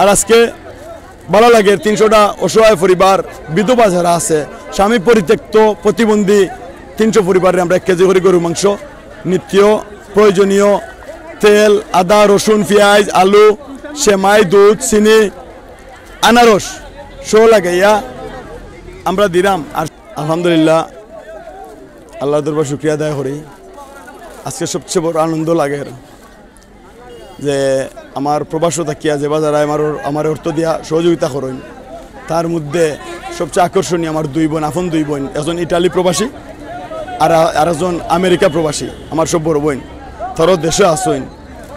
আর আজকে ভালো লাগে 300টা অসহায় পরিবার বিধবা যারা আছে স্বামী পরিত্যক্ত প্রতিবন্ধী 300 পরিবারে আমরা 1 কেজি করে গরু মাংস নিত্য প্রয়োজনীয় তেল আদা রসুন পেঁয়াজ আলু সেমাই দুধ চিনি আনারস শো লাগাইয়া আমরা দিলাম। আর আলহামদুলিল্লাহ আল্লাহ দরবার শুকরিয়া আদায় করি। আজকে সবচেয়ে বড় আনন্দ লাগে যে আমার প্রবাস থাকিয়া যে বাজারে আমার অর্থ দিয়া সহযোগিতা করেন, তার মধ্যে সবচেয়ে আকর্ষণীয় আমার 2 বোন, আপন 2 বোন, একজন ইটালি প্রবাসী আর একজন আমেরিকা প্রবাসী, আমার সব বড় বোন, তারও দেশে আসেন।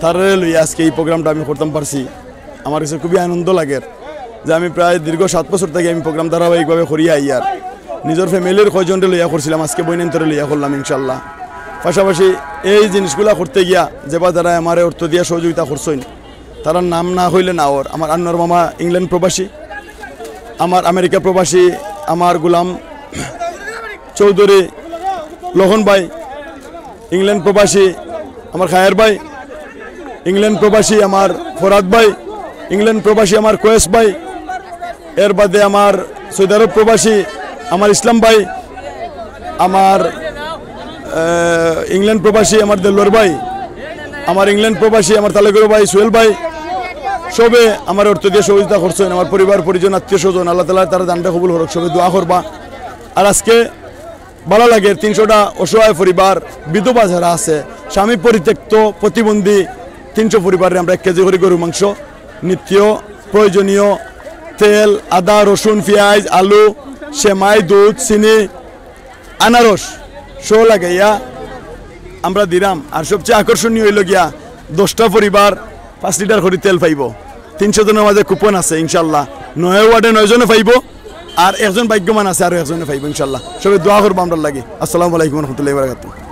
তারা লইয়া আজকে এই প্রোগ্রামটা আমি করতাম পারছি। আমার কাছে খুবই আনন্দ লাগে যে আমি প্রায় দীর্ঘ 7 বছর থেকে আমি প্রোগ্রাম ধারাবাহিকভাবে করিয়া আর নিজের ফ্যামিলির কয়জনরে লইয়া করছিলাম, আজকে বইনেন্তরে লইয়া করলাম ইনশাল্লাহ। পাশাপাশি এই জিনিসগুলা করতে গিয়া যে বা যারা আমার অর্থ দিয়া সহযোগিতা করছেন তারা নাম না হইলে না ওর আমার আন্নার মামা ইংল্যান্ড প্রবাসী, আমার আমেরিকা প্রবাসী আমার গোলাম চৌধুরী লহন ভাই, ইংল্যান্ড প্রবাসী আমার খায়ের ভাই, ইংল্যান্ড প্রবাসী আমার ফরাদ ভাই, ইংল্যান্ড প্রবাসী আমার কোয়েস ভাই, এর বাদে আমার সৌদি আরব প্রবাসী আমার ইসলাম ভাই, আমার ইংল্যান্ড প্রবাসী আমার দেলোর ভাই, আমার ইংল্যান্ড প্রবাসী আমার তালেগুরু ভাই সোহেল ভাই, সবে আমার অর্থ দিয়ে সহযোগিতা করছেন। আমার পরিবার পরিজন আত্মীয় স্বজন আল্লাহ তাআলা তারা দানটা কবুল করুক, সবে দোয়া করবা। আর আজকে ভালো লাগে 300টা অসহায় পরিবার বিধবা যারা আছে স্বামী পরিত্যক্ত প্রতিবন্ধী 300 পরিবারে আমরা 1 কেজি করে গরু মাংস নিত্য প্রয়োজনীয় তেল আদা রসুন পেঁয়াজ আলু সেমাই দুধ চিনি আনারস শো লাগাইয়া আমরা দিলাম। আর সবচেয়ে আকর্ষণীয় হইল গিয়া 10টা পরিবার 5 লিটার করে তেল পাইব। 300 জনের মাঝে কুপন আছে ইনশাল্লাহ। 9 ওয়ার্ডে 9 জনে পাইব, আর একজন ভাগ্যবান আছে আরো একজনে পাইব ইনশাল্লাহ। সবাই দোয়া করবো আমরা লাগে। আসসালামু আলাইকুম ওয়া রাহমাতুল্লাহি ওয়া বারাকাতুহু।